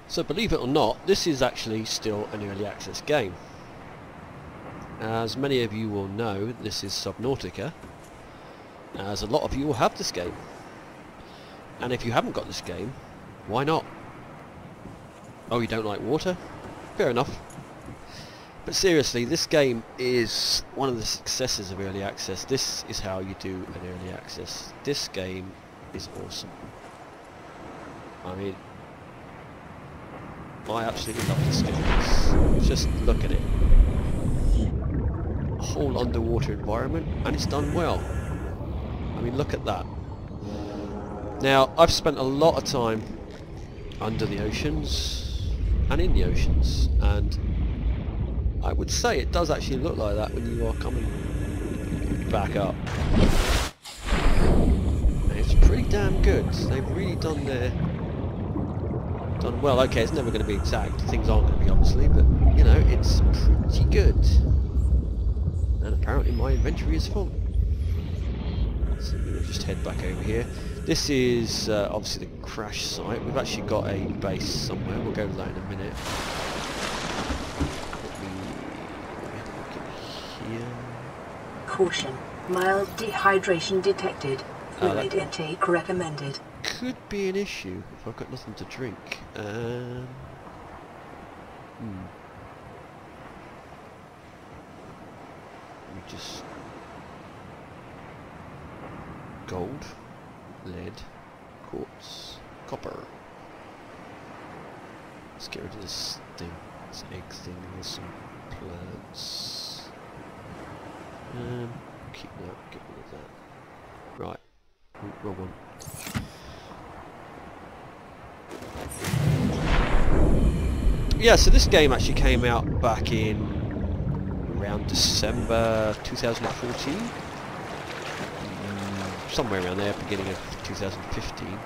So believe it or not, this is actually still an early access game. As many of you will know, this is Subnautica, as a lot of you will have this game. And if you haven't got this game, why not? Oh, you don't like water? Fair enough. But seriously, this game is one of the successes of early access. This is how you do an early access. This game is awesome. I mean, I absolutely love this game. Just look at it. A whole underwater environment, and it's done well. I mean, look at that. Now, I've spent a lot of time under the oceans and in the oceans, and I would say it does actually look like that when you are coming back up. And it's pretty damn good. They've really done well. Okay, it's never going to be exact. Things aren't going to be, obviously, but you know, it's pretty good. And apparently my inventory is full. So we'll just head back over here. This is obviously the crash site. We've actually got a base somewhere. We'll go to that in a minute. Caution. Mild dehydration detected. Fluid intake recommended. Could be an issue if I've got nothing to drink. Let me just... Gold, lead, quartz, copper. Let's get rid of this thing, this egg thing. There's some plants. Keep that, get rid of that. Right, wrong one. Yeah, so this game actually came out back in around December 2014. Somewhere around there, beginning of 2015.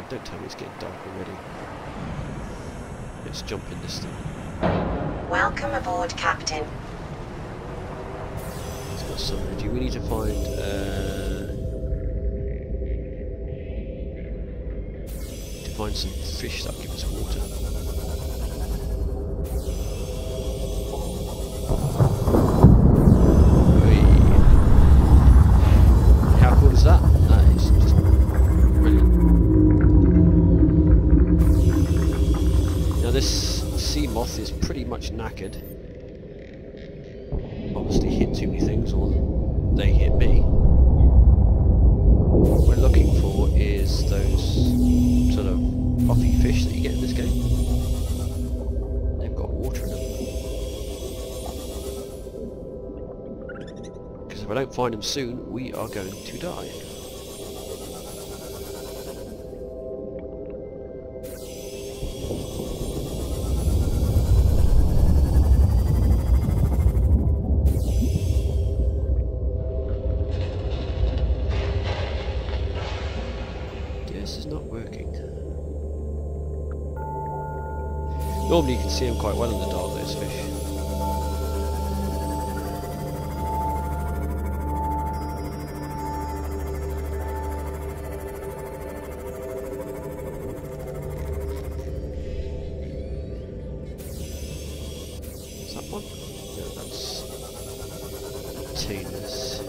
Don't tell me it's getting dark already. Let's jump in this thing. Welcome aboard, Captain. It's got some energy. We need to find some fish that give us water. How cool is that? That is just brilliant. Now this sea moth is pretty much knackered. Obviously hit too many things, or they hit me. What we're looking for is those sort of puffy fish that you get in this game. They've got water in them. Because if I don't find them soon, we are going to die. This is not working. Normally you can see them quite well in the dark, those fish. Is that one? No, that's Tina's.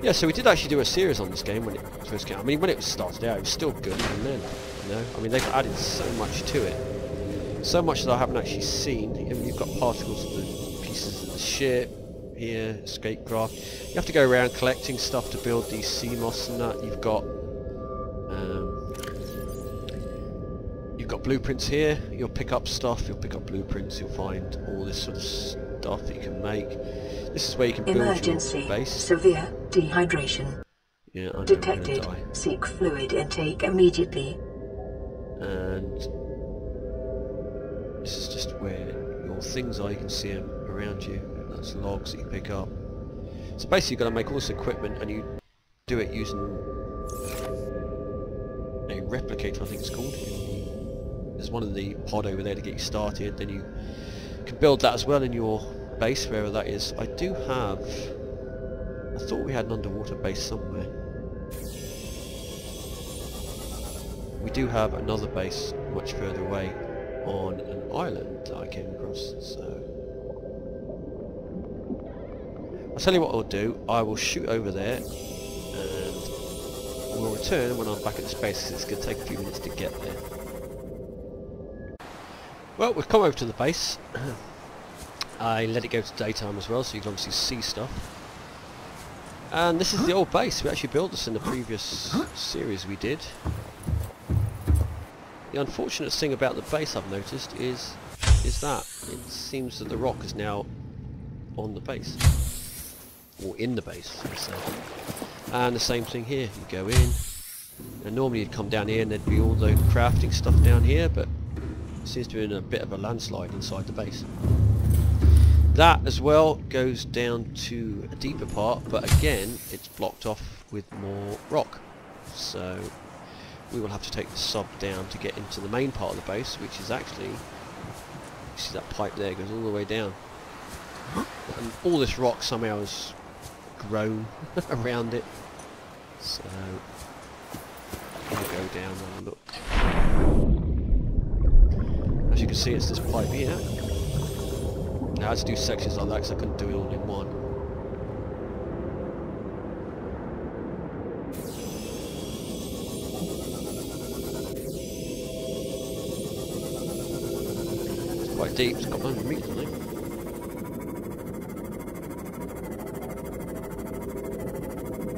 Yeah, so we did actually do a series on this game when it first came out. I mean, when it started out, it was still good, and then, you know, I mean, they've added so much to it. So much that I haven't actually seen. I mean, you've got particles of the pieces of the ship here, escape craft. You have to go around collecting stuff to build these sea moths and that. You've got blueprints here. You'll pick up stuff. You'll pick up blueprints. You'll find all this sort of stuff that you can make. This is where you can build Emergency. your base. Severe dehydration. Yeah, I know Detected. I'm gonna die. Seek fluid intake immediately. And this is just where your things are. You can see them around you. That's logs that you pick up. So basically, you've got to make all this equipment, and you do it using a replicator, I think it's called. There's one in the pod over there to get you started. Then you can build that as well in your base, wherever that is. I do have... I thought we had an underwater base somewhere. we do have another base much further away on an island that I came across, so I'll tell you what I'll do. I will shoot over there and we'll return when I'm back at the space, because it's going to take a few minutes to get there. Well, we've come over to the base. I let it go to daytime as well, so you can obviously see stuff. And this is the old base. We actually built this in the previous series we did. The unfortunate thing about the base, I've noticed, is that it seems that the rock is now on the base, or in the base, let's say. And the same thing here. You go in, and normally you'd come down here and there'd be all the crafting stuff down here, but it seems to be in a bit of a landslide inside the base. That as well goes down to a deeper part, but again it's blocked off with more rock, so we will have to take the sub down to get into the main part of the base, which is actually, you see that pipe there goes all the way down, and all this rock somehow has grown around it, so we'll go down and have a look. As you can see, it's this pipe here. Now I had to do sections like that because I couldn't do it all in one. It's quite deep, it's got 100 metres I think.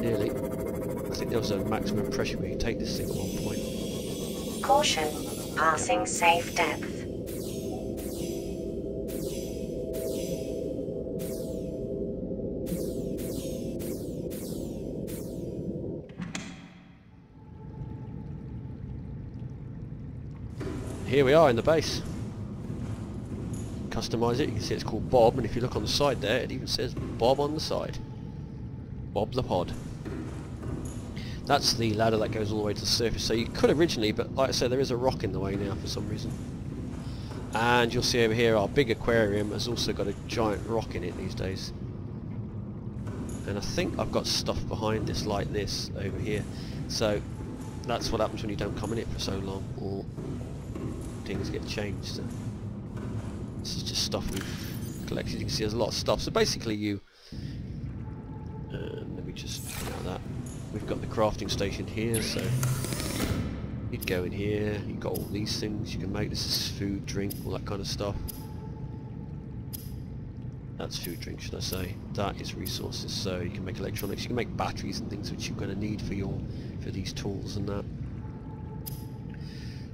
Nearly. I think there was a maximum pressure where you take this thing at one point. Caution, passing safe depth. Here we are in the base. Customise it, you can see it's called Bob, and if you look on the side there, it even says Bob on the side. Bob the Pod. That's the ladder that goes all the way to the surface, so you could originally, but like I said, there is a rock in the way now for some reason. And you'll see over here our big aquarium has also got a giant rock in it these days. And I think I've got stuff behind this like this over here, so that's what happens when you don't come in it for so long, or things get changed. So this is just stuff we've collected. You can see there's a lot of stuff. So basically you, let me just come out of that. We've got the crafting station here, so you'd go in here, you've got all these things you can make. This is food, drink, all that kind of stuff. That's food, drink should I say. That is resources, so you can make electronics, you can make batteries and things which you're going to need for these tools and that.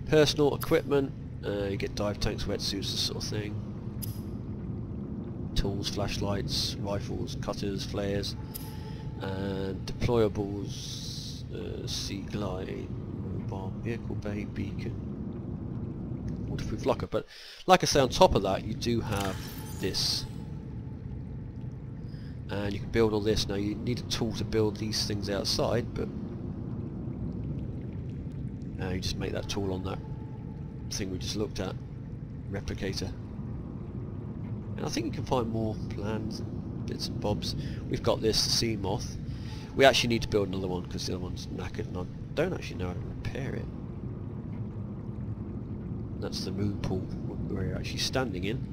Personal equipment, you get dive tanks, wetsuits, this sort of thing. Tools, flashlights, rifles, cutters, flares, and deployables, sea glide, mobile vehicle bay, beacon, waterproof locker. But like I say, on top of that you do have this, and you can build all this. Now you need a tool to build these things outside, but you just make that tool on that thing we just looked at, replicator. And I think you can find more plans and bits and bobs. We've got this, the sea moth. We actually need to build another one because the other one's knackered and I don't actually know how to repair it. And that's the moon pool where you're actually standing in.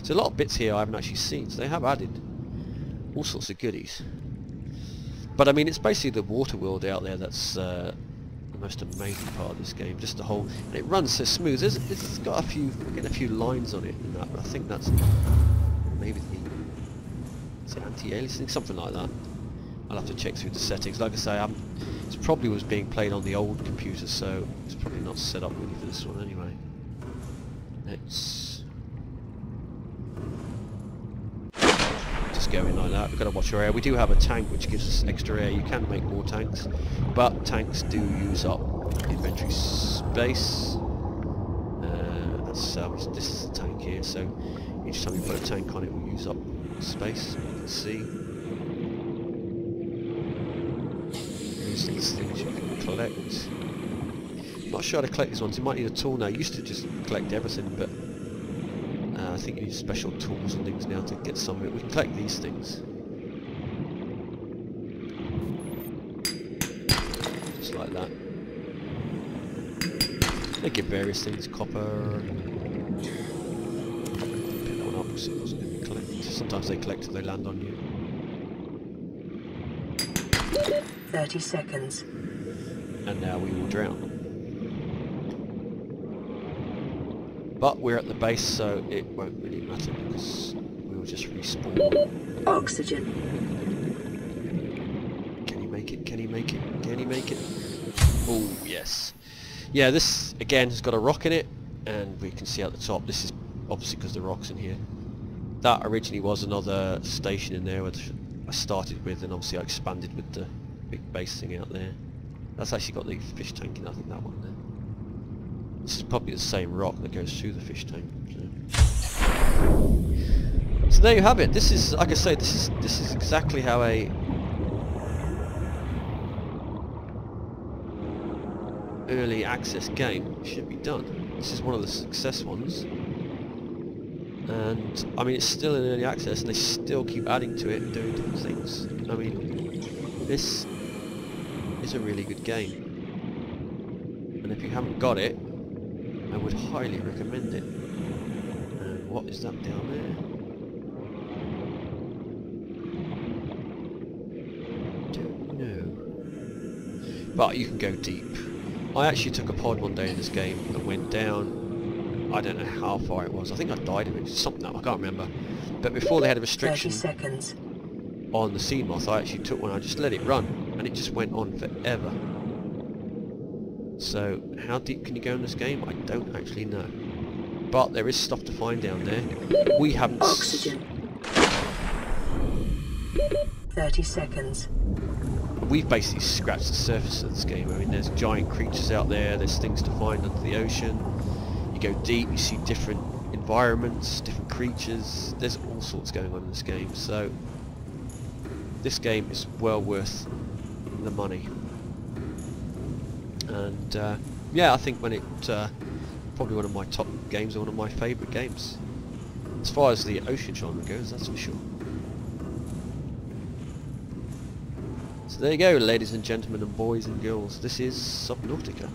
So a lot of bits here I haven't actually seen, so they have added all sorts of goodies. But I mean, it's basically the water world out there that's the most amazing part of this game. Just the whole, and it runs so smooth. It's got a few, we're getting a few lines on it and that, but I think that's maybe the anti-aliasing, something like that. I'll have to check through the settings. Like I say, it probably was being played on the old computer, so it's probably not set up really for this one anyway. Let's go in like that. We've got to watch our air. We do have a tank which gives us extra air. You can make more tanks, but tanks do use up inventory space. That's salvage. This is the tank here, so each time you put a tank on it will use up space. You can see these things you can collect. Not sure how to collect these ones. You might need a tool now. You used to just collect everything, but I think you need special tools and things now to get some of it. We can collect these things. like that. They give various things, copper. Pick that one up because it wasn't going to collect. Sometimes they collect if they land on you. 30 seconds. And now we will drown. But we're at the base, so it won't really matter because we will just respawn. Oxygen. Can he make it? Can he make it? Can he make it? Oh, yes. Yeah, this, again, has got a rock in it, and we can see at the top, this is obviously because the rock's in here. That originally was another station in there, which I started with, and obviously I expanded with the big base thing out there. That's actually got the fish tank in, I think, that one there. This is probably the same rock that goes through the fish tank. So there you have it. This is, like I say, this is exactly how a early access game should be done. This is one of the success ones, and I mean it's still in early access, and they still keep adding to it and doing different things. I mean, this is a really good game, and if you haven't got it, I would highly recommend it. And what is that down there? Don't know. But you can go deep. I actually took a pod one day in this game and went down, I don't know how far it was, I think I died of it, something, I can't remember. But before they had a restriction 30 seconds. on the sea moth, I actually took one, I just let it run, and it just went on forever. So, how deep can you go in this game? I don't actually know. But there is stuff to find down there. We haven't... Oxygen. 30 seconds. We've basically scratched the surface of this game. I mean, there's giant creatures out there, there's things to find under the ocean. You go deep, you see different environments, different creatures. There's all sorts going on in this game. So, this game is well worth the money. And yeah, I think when it probably one of my top games, or one of my favourite games as far as the ocean genre goes, that's for sure. So there you go, ladies and gentlemen and boys and girls, this is Subnautica.